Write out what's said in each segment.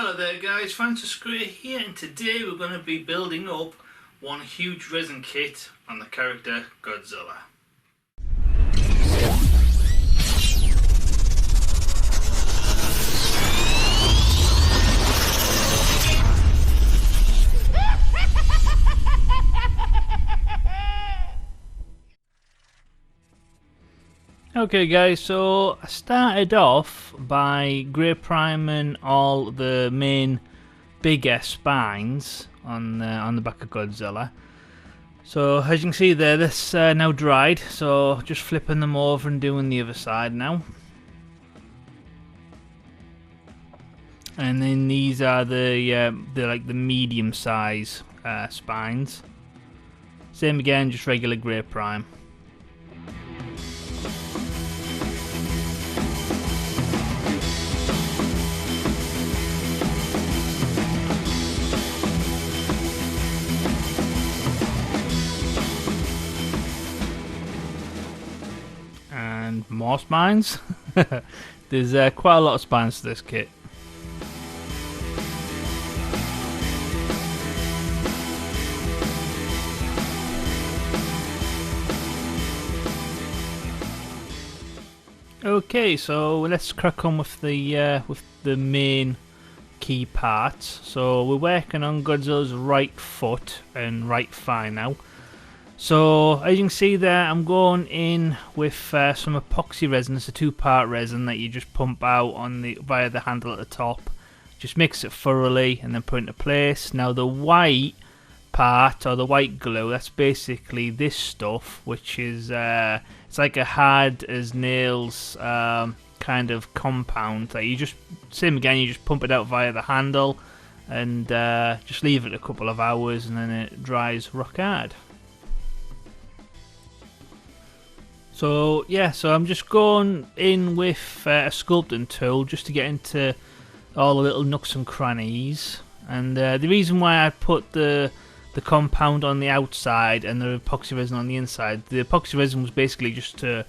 Hello there guys, Francis Gray here, and today we're going to be building up one huge resin kit on the character Godzilla. Okay guys, so I started off by grey priming all the main bigger spines on the back of Godzilla. So as you can see there, this now dried, so just flipping them over and doing the other side now. And then these are the medium size spines. Same again, just regular grey prime. And more spines. There's quite a lot of spines to this kit. Okay, so let's crack on with the main key parts. So we're working on Godzilla's right foot and right thigh now. So as you can see there, I'm going in with some epoxy resin. It's a two-part resin that you just pump out on via the handle at the top. Just mix it thoroughly and then put it into place. Now the white part, or the white glue, that's basically this stuff, which is it's like a hard as nails kind of compound that you just, same again, you just pump it out via the handle and just leave it a couple of hours and then it dries rock hard. So yeah, so I'm just going in with a sculpting tool just to get into all the little nooks and crannies. And the reason why I put the compound on the outside and the epoxy resin on the inside, the epoxy resin was basically just to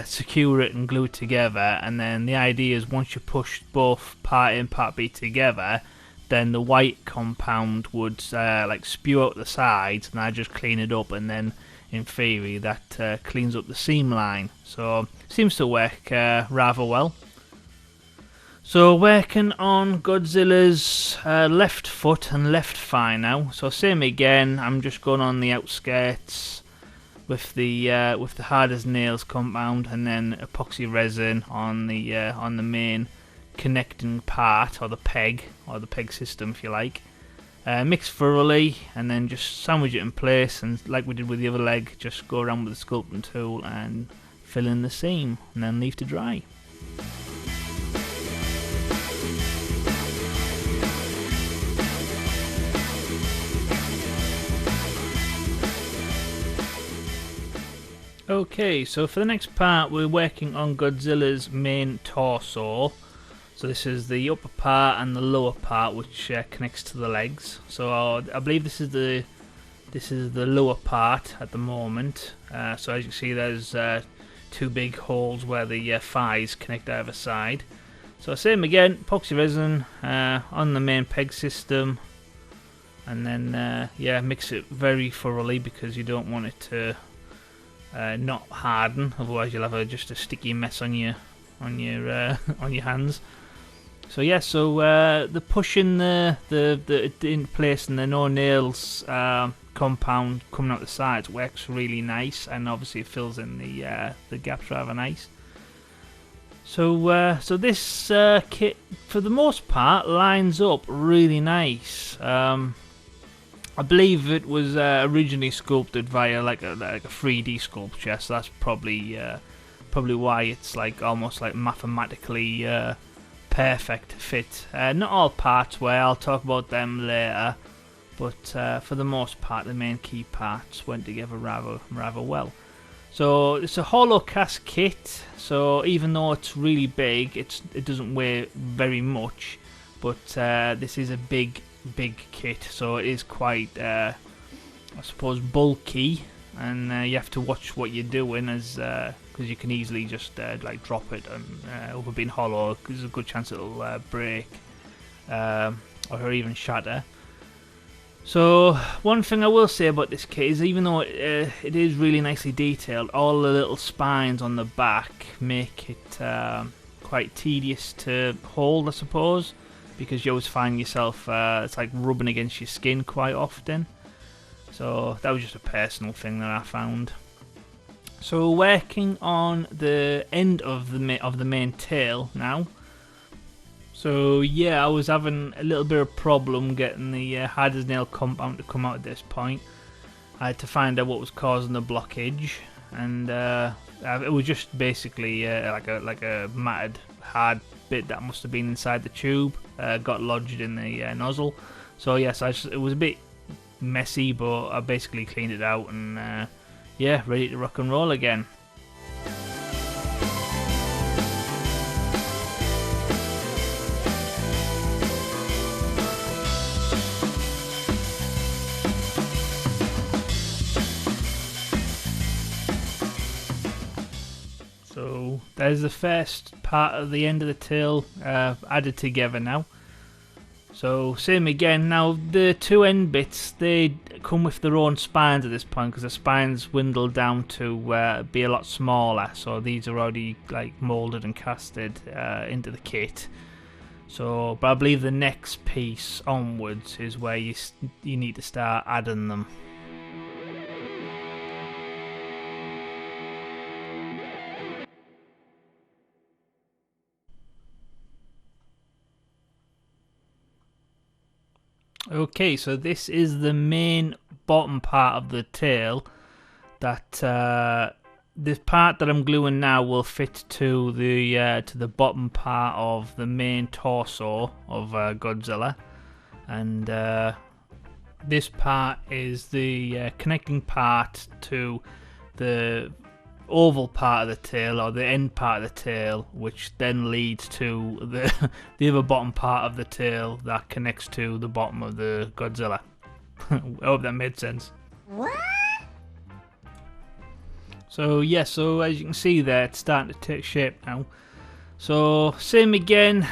secure it and glue it together. And then the idea is once you push both part A and part B together, then the white compound would like spew out the sides, and I just clean it up, and then in theory that cleans up the seam line. So seems to work rather well. So working on Godzilla's left foot and left thigh now. So same again, I'm just going on the outskirts with the hard as nails compound, and then epoxy resin on the main connecting part, or the peg system if you like. Mix thoroughly and then just sandwich it in place, and like we did with the other leg, just go around with the sculpting tool and fill in the seam and then leave to dry. Okay, so for the next part we're working on Godzilla's main torso. So this is the upper part and the lower part, which connects to the legs. So I believe this is the lower part at the moment. So as you can see, there's two big holes where the thighs connect either side. So same again, epoxy resin on the main peg system, and then yeah, mix it very thoroughly because you don't want it to not harden. Otherwise, you'll have just a sticky mess on your hands. So yeah, so the pushing the in place and the no nails compound coming out the sides works really nice, and obviously it fills in the gaps rather nice. So so this kit for the most part lines up really nice. I believe it was originally sculpted via like a 3D sculpture, so that's probably why it's like almost like mathematically perfect fit. Not all parts were, I'll talk about them later, but for the most part the main key parts went together rather well. So it's a hollow cast kit, so even though it's really big, it doesn't weigh very much, but this is a big kit, so it is quite I suppose bulky, and you have to watch what you're doing, as because you can easily just like drop it, and over being hollow, there's a good chance it'll break. or even shatter. So one thing I will say about this kit is, even though it is really nicely detailed, all the little spines on the back make it quite tedious to hold, I suppose, because you always find yourself it's like rubbing against your skin quite often. So that was just a personal thing that I found. So working on the end of the main tail now. So yeah, I was having a little bit of problem getting the hard as nail compound to come out at this point. I had to find out what was causing the blockage, and it was just basically like a matted hard bit that must have been inside the tube, got lodged in the nozzle. So yes, it was a bit messy, but I basically cleaned it out, and yeah, ready to rock and roll again. So there's the first part of the end of the tail added together now. So same again. Now the two end bits, they come with their own spines at this point, because the spines dwindle down to be a lot smaller. So these are already like molded and casted into the kit. So, but I believe the next piece onwards is where you need to start adding them. Okay, so this is the main bottom part of the tail. That this part that I'm gluing now will fit to the bottom part of the main torso of Godzilla, and this part is the connecting part to the oval part of the tail, or the end part of the tail, which then leads to the other bottom part of the tail that connects to the bottom of the Godzilla. I hope that made sense. What? So yeah, so as you can see there, it's starting to take shape now. So same again,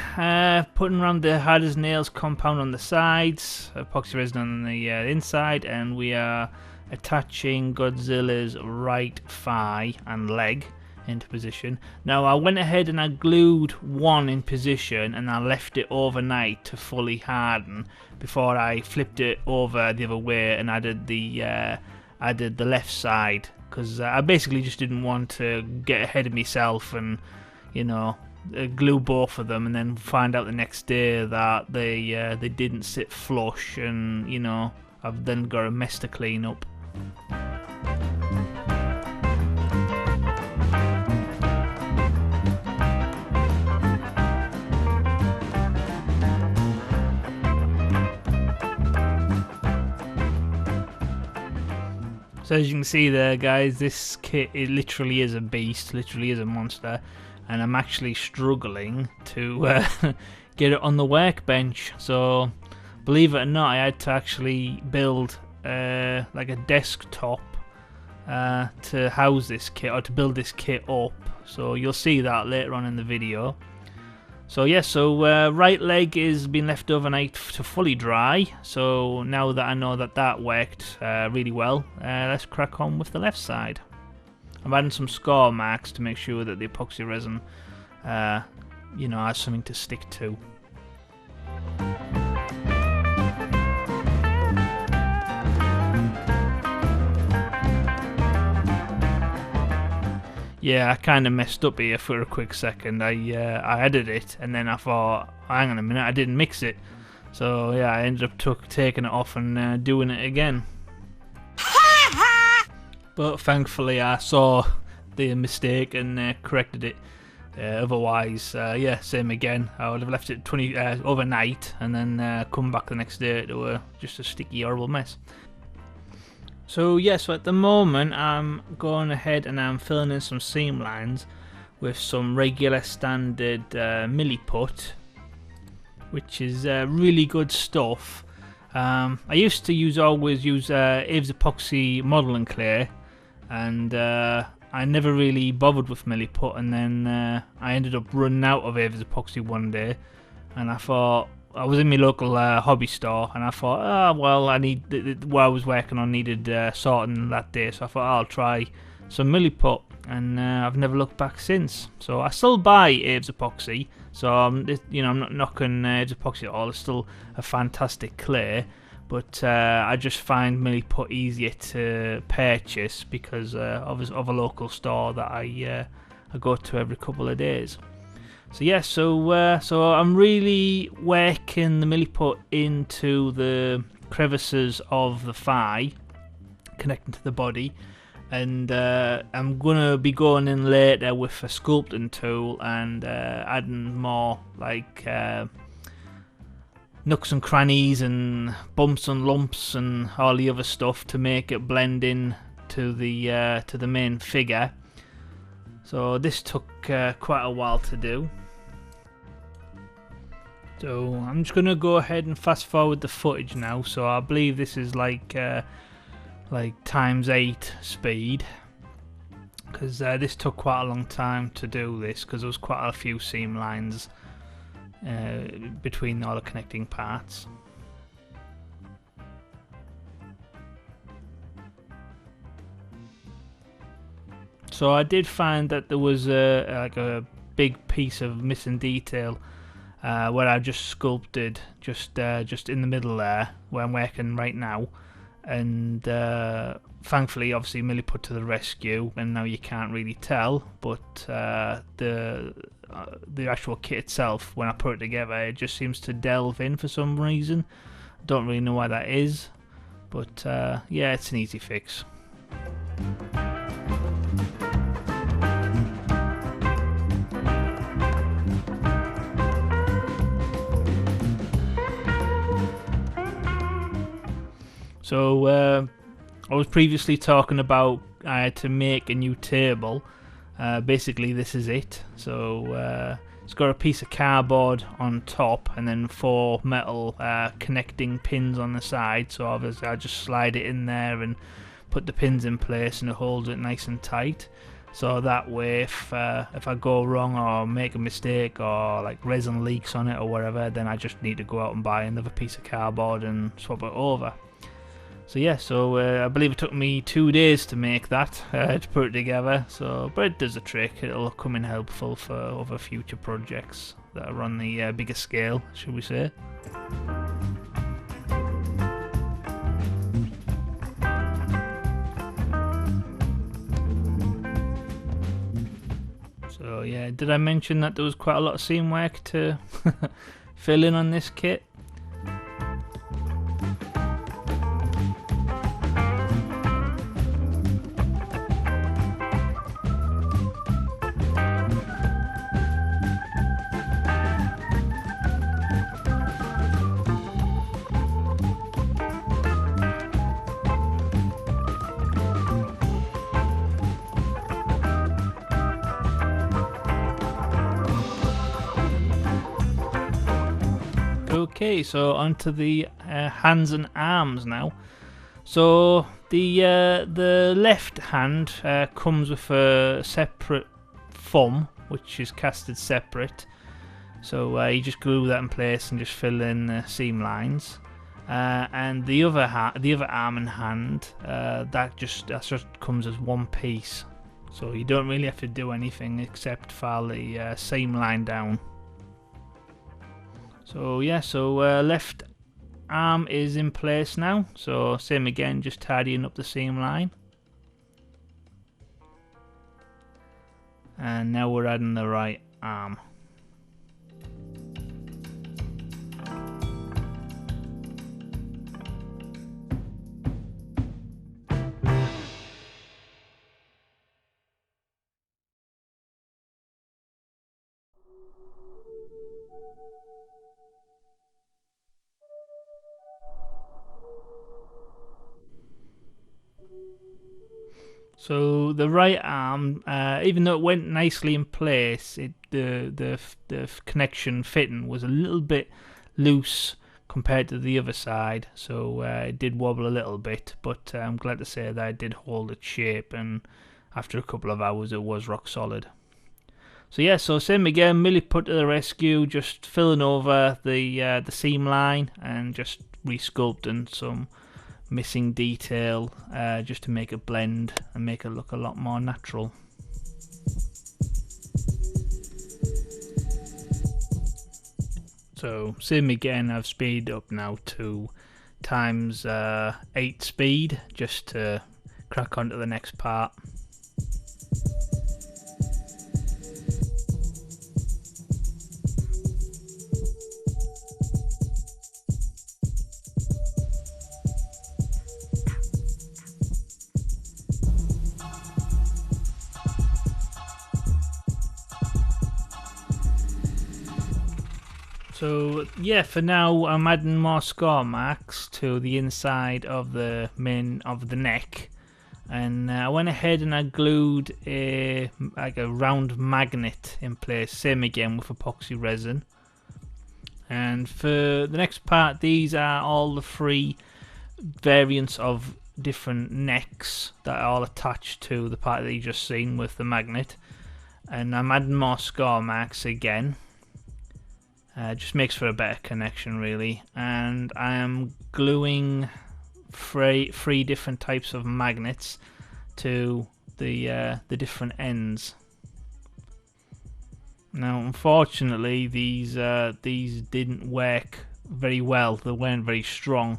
putting around the hard as nails compound on the sides, epoxy resin on the inside, and we are attaching Godzilla's right thigh and leg into position. Now I went ahead and I glued one in position, and I left it overnight to fully harden before I flipped it over the other way and added the left side, because I basically just didn't want to get ahead of myself and, you know, glue both of them and then find out the next day that they didn't sit flush, and, you know, I've then got a mess to clean up. So as you can see there, guys, this kit, it literally is a beast, literally is a monster, and I'm actually struggling to get it on the workbench. So believe it or not, I had to actually build like a desktop to house this kit, or to build this kit up. So you'll see that later on in the video. So yeah, so right leg is been left overnight to fully dry. So now that I know that that worked really well, let's crack on with the left side. I'm adding some score marks to make sure that the epoxy resin, you know, has something to stick to. Yeah, I kind of messed up here for a quick second. I added it, and then I thought, hang on a minute, I didn't mix it. So yeah, I ended up taking it off and doing it again. But thankfully I saw the mistake and corrected it. Otherwise, yeah, same again. I would have left it overnight and then come back the next day to just a sticky, horrible mess. So yeah, so at the moment I'm going ahead and I'm filling in some seam lines with some regular standard milliput, which is really good stuff. I used to always use Aves epoxy modelling clay, and I never really bothered with milliput, and then I ended up running out of Aves epoxy one day, and I thought, I was in my local hobby store, and I thought, well, I need what I was working on needed sorting that day, so I thought I'll try some milliput, and I've never looked back since. So I still buy Abe's Epoxy, so I'm not knocking Abe's Epoxy at all. It's still a fantastic clay, but I just find milliput easier to purchase because of a local store that I go to every couple of days. So yeah, so I'm really working the milliput into the crevices of the thigh, connecting to the body, and I'm gonna be going in later with a sculpting tool and adding more like nooks and crannies and bumps and lumps and all the other stuff to make it blend in to the main figure. So this took quite a while to do. So I'm just gonna go ahead and fast forward the footage now. So I believe this is like ×8 speed, because this took quite a long time to do this because there was quite a few seam lines between all the connecting parts. So I did find that there was a big piece of missing detail where I just sculpted just in the middle there where I'm working right now, and thankfully obviously milliput to the rescue, and now you can't really tell, but the actual kit itself, when I put it together, it just seems to delve in for some reason. Don't really know why that is, but yeah, it's an easy fix. So I was previously talking about I had to make a new table. Basically this is it. So it's got a piece of cardboard on top and then 4 metal connecting pins on the side. So obviously I just slide it in there and put the pins in place, and it holds it nice and tight. So that way if I go wrong or make a mistake or like resin leaks on it or whatever, then I just need to go out and buy another piece of cardboard and swap it over. So yeah, so I believe it took me 2 days to make that, to put it together. So, but it does the trick. It'll come in helpful for other future projects that are on the bigger scale, should we say. So yeah, did I mention that there was quite a lot of seam work to fill in on this kit? Okay, so onto the hands and arms now. So the left hand comes with a separate thumb, which is casted separate. So you just glue that in place and just fill in the seam lines. And the other arm and hand, that just comes as one piece. So you don't really have to do anything except file the seam line down. So yeah, so left arm is in place now, so same again, just tidying up the seam line. And now we're adding the right arm. So the right arm, even though it went nicely in place, the connection fitting was a little bit loose compared to the other side, so it did wobble a little bit, but I'm glad to say that it did hold its shape, and after a couple of hours it was rock solid. So yeah, so same again, Millie put to the rescue, just filling over the seam line and just resculpting some missing detail just to make it blend and make it look a lot more natural. So same again, I've speeded up now to times 8 speed just to crack on to the next part. So yeah, for now I'm adding more score marks to the inside of the neck, and I went ahead and I glued a round magnet in place, same again with epoxy resin. And for the next part, these are all the 3 variants of different necks that are all attached to the part that you just seen with the magnet, and I'm adding more score marks again. Just makes for a better connection really, and I am gluing 3 different types of magnets to the different ends. Now unfortunately these didn't work very well, they weren't very strong,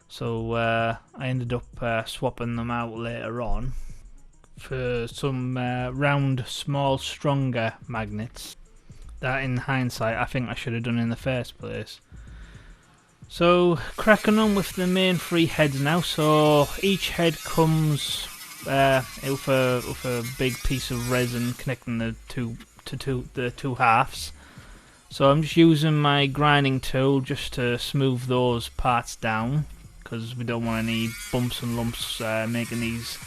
so I ended up swapping them out later on for some round, small, stronger magnets. That in hindsight I think I should have done in the first place. So cracking on with the main 3 heads now. So each head comes with a big piece of resin connecting the two halves. So I'm just using my grinding tool just to smooth those parts down, because we don't want any bumps and lumps making these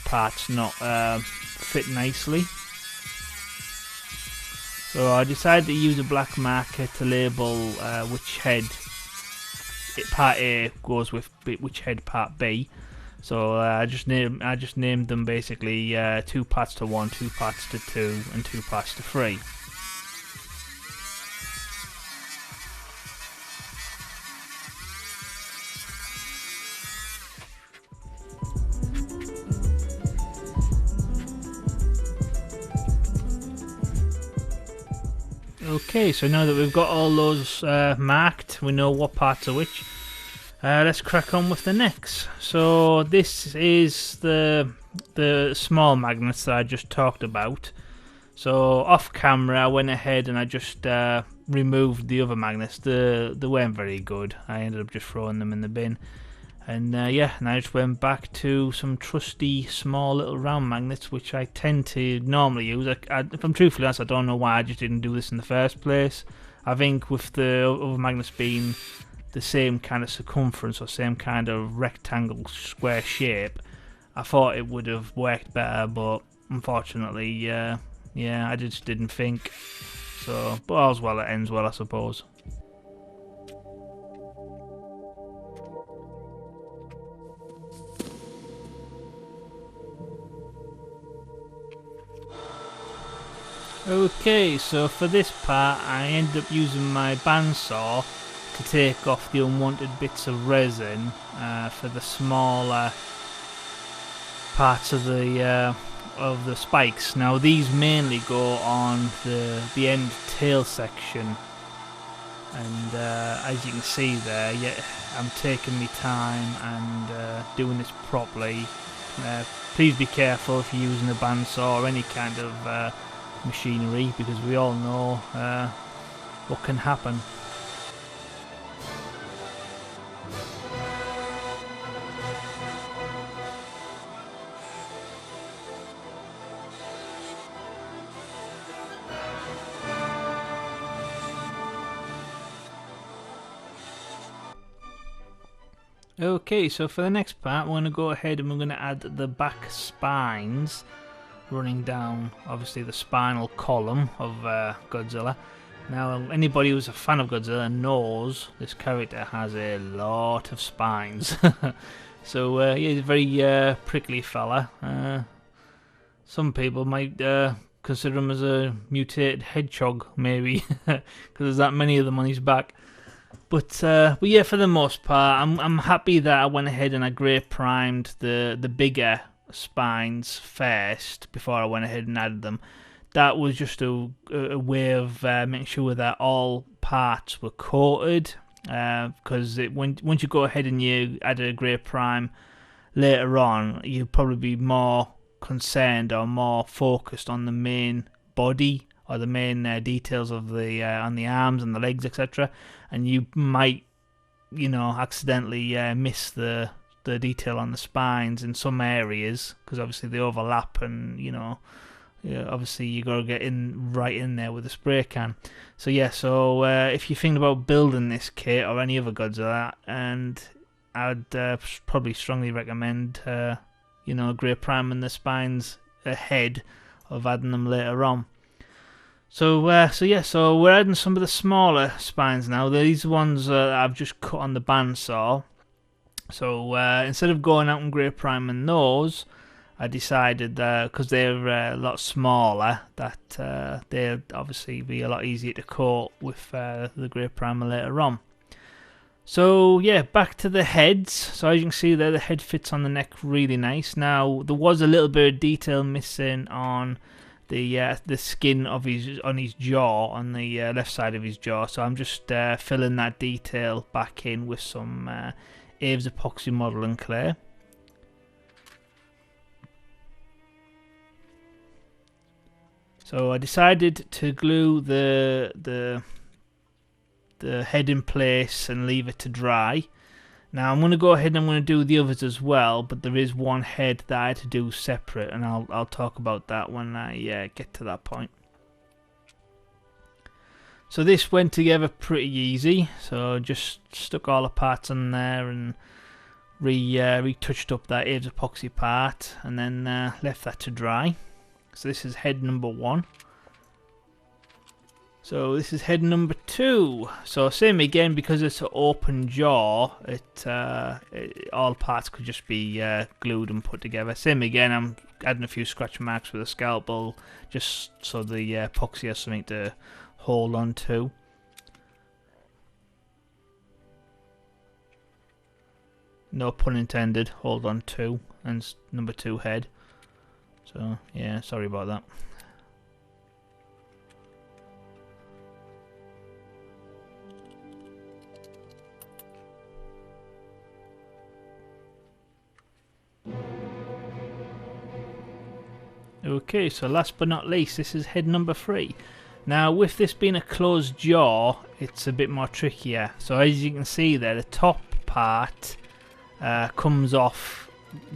parts not fit nicely. So I decided to use a black marker to label which head part A goes with which head part B. So I just named them basically 2 parts to 1, 2 parts to 2, and 2 parts to 3. Okay, so now that we've got all those marked, we know what parts are which. Let's crack on with the necks. So this is the small magnets that I just talked about. So off camera I went ahead and I just removed the other magnets. They weren't very good. I ended up just throwing them in the bin. And yeah, and I just went back to some trusty small little round magnets, which I tend to normally use. If I'm truthfully honest, I don't know why I just didn't do this in the first place. I think with the other magnets being the same kind of circumference or same kind of rectangle square shape, I thought it would have worked better, but unfortunately, yeah, I just didn't think. So, but all's well that ends well, I suppose. Okay, so for this part I ended up using my bandsaw to take off the unwanted bits of resin for the smaller parts of the spikes. Now these mainly go on the end tail section, and as you can see there, yeah, I'm taking my time and doing this properly. Please be careful if you're using a bandsaw or any kind of machinery, because we all know what can happen. Okay, so for the next part we're going to go ahead and we're going to add the back spines running down, obviously, the spinal column of Godzilla. Now, anybody who's a fan of Godzilla knows this character has a lot of spines. So, yeah, he's a very prickly fella. Some people might consider him as a mutated hedgehog, maybe, because there's that many of them on his back. But yeah, for the most part, I'm happy that I went ahead and I grey primed the bigger spines first before I went ahead and added them. That was just a way of making sure that all parts were coated. Because once you go ahead and you add a grey prime later on, you'll probably be more concerned or more focused on the main body or the main details of the on the arms and the legs, etc. And you might, accidentally miss the detail on the spines in some areas because obviously they overlap, and obviously you got to get right in there with a spray can. So yeah, if you're thinking about building this kit or any other Godzilla, and I'd probably strongly recommend grey priming the spines ahead of adding them later on. So we're adding some of the smaller spines now. These ones I've just cut on the bandsaw. So instead of going out and grey priming those, I decided because they're a lot smaller that they'll obviously be a lot easier to coat with the grey primer later on. So yeah, back to the heads. So as you can see there, the head fits on the neck really nice. Now there was a little bit of detail missing on the skin of his jaw, on the left side of his jaw. So I'm just filling that detail back in with some Aves epoxy modeling clay. So I decided to glue the head in place and leave it to dry. Now I'm going to go ahead and I'm going to do the others as well, but there is one head that I had to do separate, and I'll talk about that when I get to that point. So this went together pretty easy. So just stuck all the parts on there and retouched up that Aves epoxy part, and then left that to dry. So this is head number 1. So this is head number 2. So same again, because it's an open jaw, all parts could just be glued and put together. Same again, I'm adding a few scratch marks with a scalpel just so the epoxy has something to hold on to. No pun intended, hold on to, and number 2 head. So yeah, sorry about that. Okay, so last but not least, this is head number 3. Now, with this being a closed jaw, it's a bit more trickier. So as you can see there, the top part comes off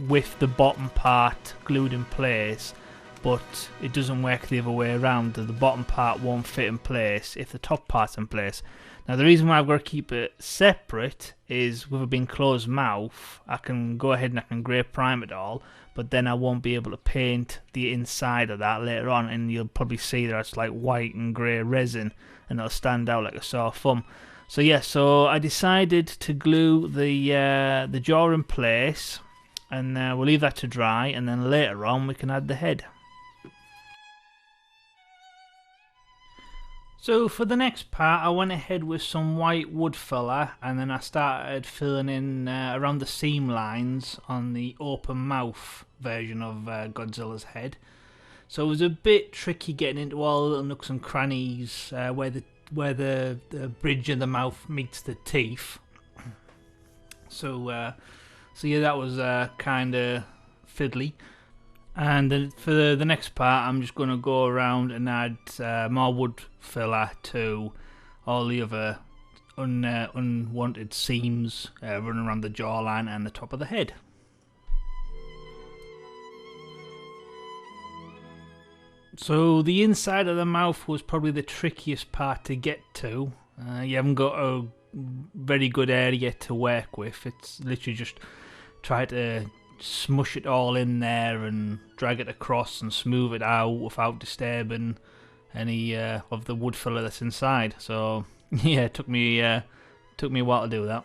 with the bottom part glued in place, but it doesn't work the other way around. The bottom part won't fit in place if the top part's in place. Now the reason why I've got to keep it separate is with it being closed mouth, I can go ahead and I can grey prime it all, but then I won't be able to paint the inside of that later on, and you'll probably see that it's like white and grey resin, and it'll stand out like a sore thumb. So yeah, so I decided to glue the jaw in place, and we'll leave that to dry, and then later on we can add the head. So for the next part, I went ahead with some white wood filler, and then I started filling in around the seam lines on the open mouth version of Godzilla's head. So it was a bit tricky getting into all the little nooks and crannies where the bridge of the mouth meets the teeth. So yeah, that was kind of fiddly. And then for the next part, I'm just going to go around and add more wood filler to all the other unwanted seams running around the jawline and the top of the head. So the inside of the mouth was probably the trickiest part to get to. You haven't got a very good area to work with. It's literally just try to smush it all in there and drag it across and smooth it out without disturbing any of the wood filler that's inside. So yeah, it took me a while to do that.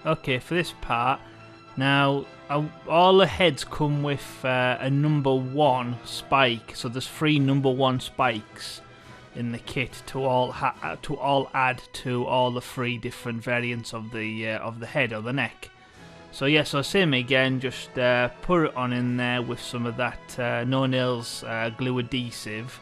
Okay, for this part, now all the heads come with a number 1 spike, so there's 3 number 1 spikes in the kit to all add to all the 3 different variants of the head or the neck. So yeah, so same again, just put it on in there with some of that no nails glue adhesive.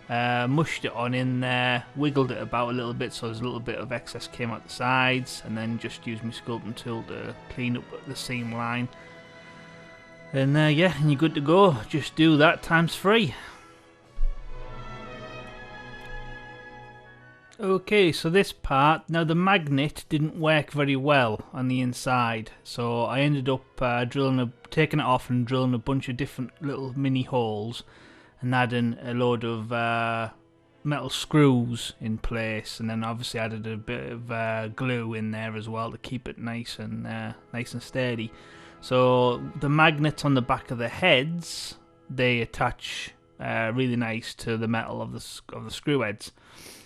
Mushed it on in there, wiggled it about a little bit so there's a little bit of excess came out the sides, and then just used my sculpting tool to clean up the seam line. And yeah, and you're good to go. Just do that times 3. Okay, so this part, now the magnet didn't work very well on the inside, so I ended up taking it off and drilling a bunch of different little mini holes and adding a load of metal screws in place, and then obviously added a bit of glue in there as well to keep it nice and steady. So the magnets on the back of the heads, they attach really nice to the metal of the screw heads.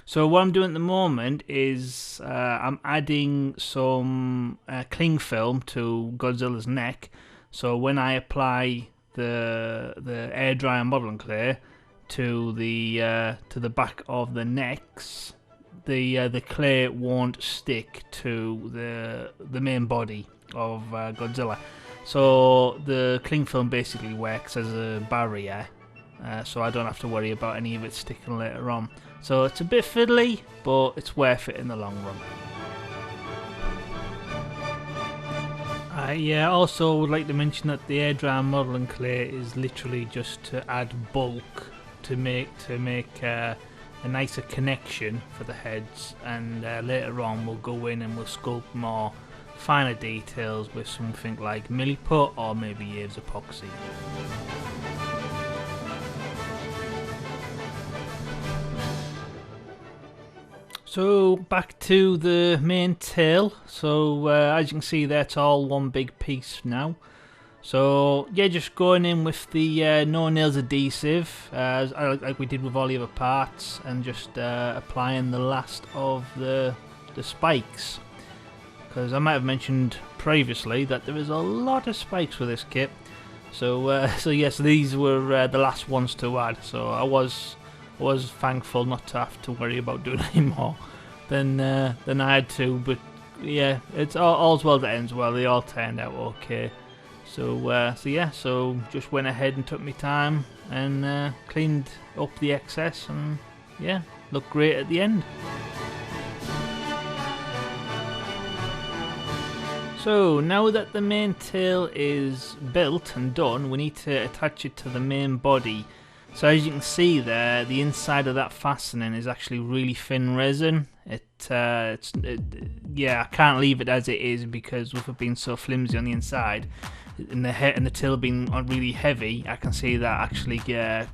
So what I'm doing at the moment is I'm adding some cling film to Godzilla's neck. So when I apply the air dryer modeling clay to the back of the necks, the clay won't stick to the main body of Godzilla. So the cling film basically works as a barrier, so I don't have to worry about any of it sticking later on. So it's a bit fiddly, but it's worth it in the long run. I also would like to mention that the air dryer modeling clay is literally just to add bulk to make a nicer connection for the heads, and later on we'll go in and we'll sculpt more finer details with something like milliput or maybe Aves epoxy. So back to the main tail. So as you can see there, it's all one big piece now. So yeah, just going in with the no nails adhesive, like we did with all the other parts, and just applying the last of the spikes. Because I might have mentioned previously that there is a lot of spikes with this kit. So yes, these were the last ones to add. So I was thankful not to have to worry about doing any more than I had to. But yeah, it's all's well that ends well. They all turned out okay. So just went ahead and took my time and cleaned up the excess, and yeah, looked great at the end. So now that the main tail is built and done, we need to attach it to the main body. So as you can see there, the inside of that fastening is actually really thin resin. I can't leave it as it is because with it being so flimsy on the inside, and the tail being really heavy, I can see that actually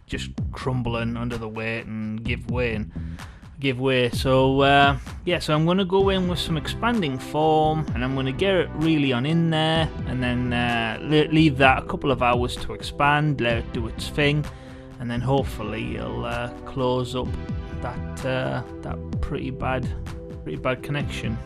just crumbling under the weight and give way. So so I'm going to go in with some expanding foam, and I'm going to get it really on in there, and then leave that a couple of hours to expand, let it do its thing, and then hopefully it'll close up that pretty bad connection.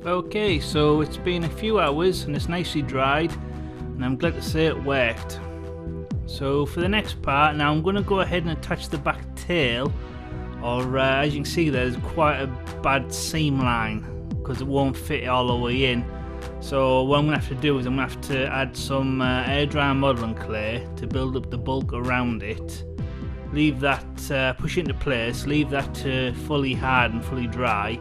Okay, so it's been a few hours and it's nicely dried, and I'm glad to say it worked. So for the next part, now I'm going to go ahead and attach the back tail, or as you can see there's quite a bad seam line because it won't fit all the way in. So what I'm going to have to do is I'm going to have to add some air dryer modeling clay to build up the bulk around it. Leave that, push it into place, leave that to fully hard and fully dry,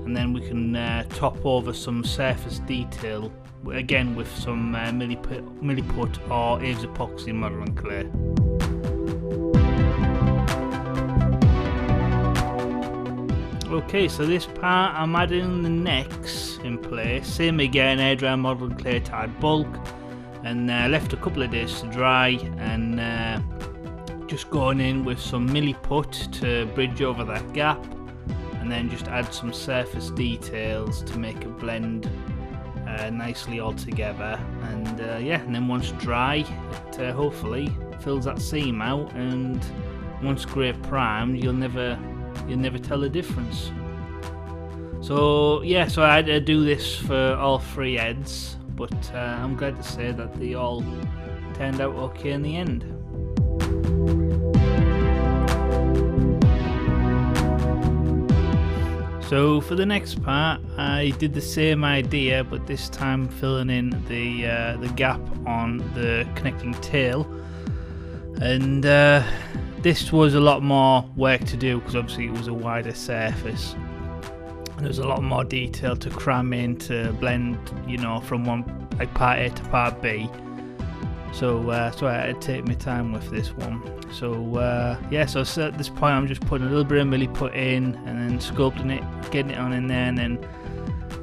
and then we can top over some surface detail, again with some milliput or Aves epoxy modeling clay. Okay, so this part I'm adding the necks in place. Same again, air dryer modeling clay to add bulk, and left a couple of days to dry, and just going in with some milliput to bridge over that gap, and then just add some surface details to make it blend nicely all together, and and then once dry it hopefully fills that seam out, and once grey primed you'll never you'll never tell the difference. So yeah, so I had to do this for all 3 heads, but I'm glad to say that they all turned out okay in the end. So for the next part, I did the same idea, but this time filling in the gap on the connecting tail, and this was a lot more work to do because obviously it was a wider surface. And there's a lot more detail to cram in to blend, you know, from one like part A to part B. So I had to take my time with this one. So yeah, so at this point I'm just putting a little bit of milliput in and then sculpting it, getting it on in there, and then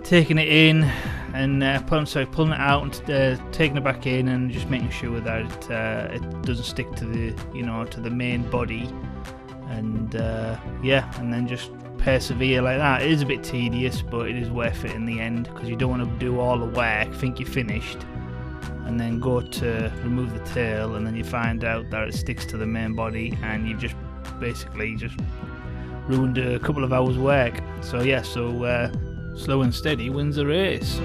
taking it in and pulling it out and taking it back in and just making sure that it doesn't stick to the, you know, to the main body. And yeah, and then just persevere like that. It is a bit tedious, but it is worth it in the end because you don't want to do all the work, think you're finished, and then go to remove the tail and then you find out that it sticks to the main body and you've just basically just ruined a couple of hours work. So yeah, so slow and steady wins the race.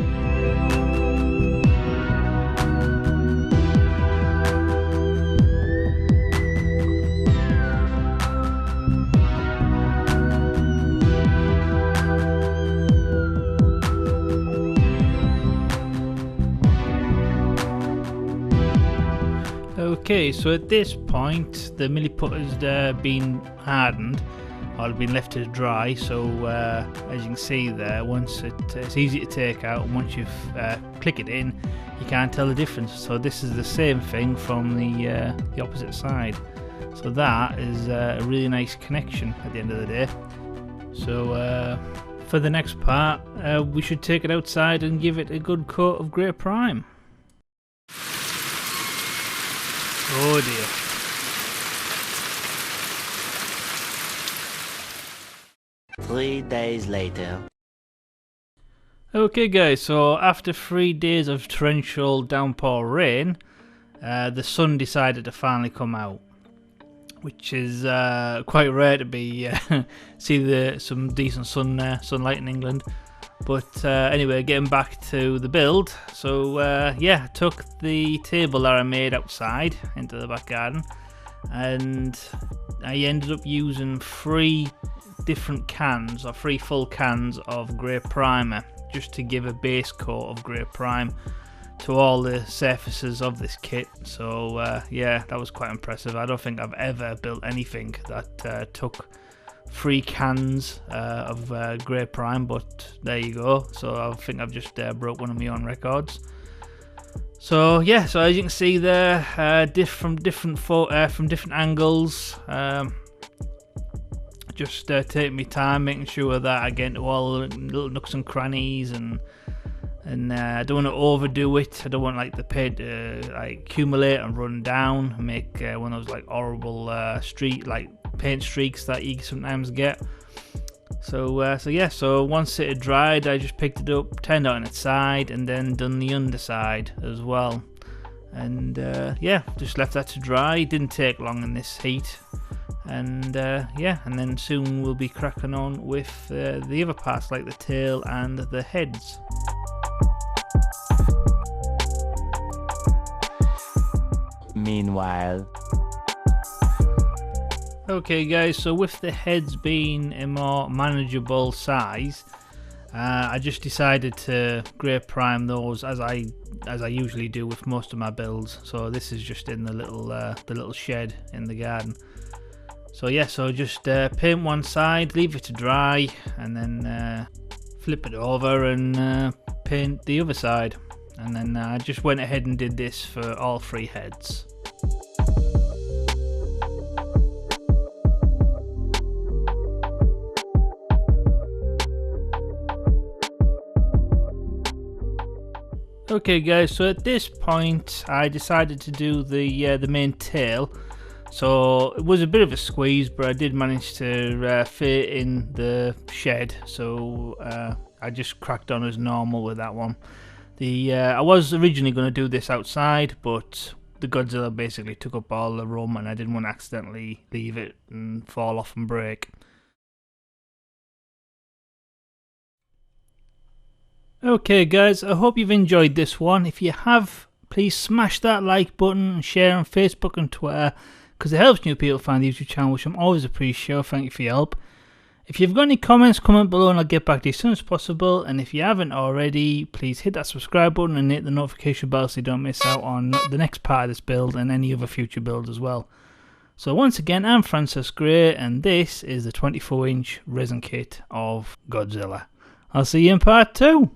Okay, so at this point the milliput has been hardened, or been left to dry, so as you can see there, once it's easy to take out, and once you've click it in, you can't tell the difference. So this is the same thing from the opposite side. So that is a really nice connection at the end of the day. So for the next part, we should take it outside and give it a good coat of grey prime. Oh dear. Three days later. Okay guys, so after 3 days of torrential downpour rain, the sun decided to finally come out, which is quite rare to be see some decent sunlight in England. But anyway, getting back to the build, so yeah, I took the table that I made outside into the back garden, and I ended up using 3 different cans, or 3 full cans of grey primer, just to give a base coat of grey prime to all the surfaces of this kit. So yeah, that was quite impressive. I don't think I've ever built anything that took 3 cans of grey prime, but there you go. So I think I've just broke one of my own records. So yeah, so as you can see there, from different angles, just take my time making sure that I get into all the little nooks and crannies, and I don't want to overdo it. I don't want like the paint to like accumulate and run down and make one of those like horrible paint streaks that you sometimes get. So yeah, so once it had dried, I just picked it up, turned it on its side, and then done the underside as well. And yeah, just left that to dry. It didn't take long in this heat. And yeah, and then soon we'll be cracking on with the other parts like the tail and the heads. Meanwhile. Okay guys, so with the heads being a more manageable size, I just decided to grey prime those as I usually do with most of my builds. So this is just in the little shed in the garden. So yeah, so just paint one side, leave it to dry, and then flip it over and paint the other side. And then I just went ahead and did this for all 3 heads. Okay guys, so at this point I decided to do the main tail. So it was a bit of a squeeze, but I did manage to fit in the shed. So I just cracked on as normal with that one. I was originally going to do this outside, but the Godzilla basically took up all the room, and I didn't want to accidentally leave it and fall off and break. Okay guys, I hope you've enjoyed this one. If you have, please smash that like button and share on Facebook and Twitter, because it helps new people find the YouTube channel, which I'm always appreciate. Thank you for your help. If you've got any comments, comment below and I'll get back to you as soon as possible. And if you haven't already, please hit that subscribe button and hit the notification bell so you don't miss out on the next part of this build and any other future builds as well. So once again, I'm Francis Gray and this is the 24-inch resin kit of Godzilla. I'll see you in part 2.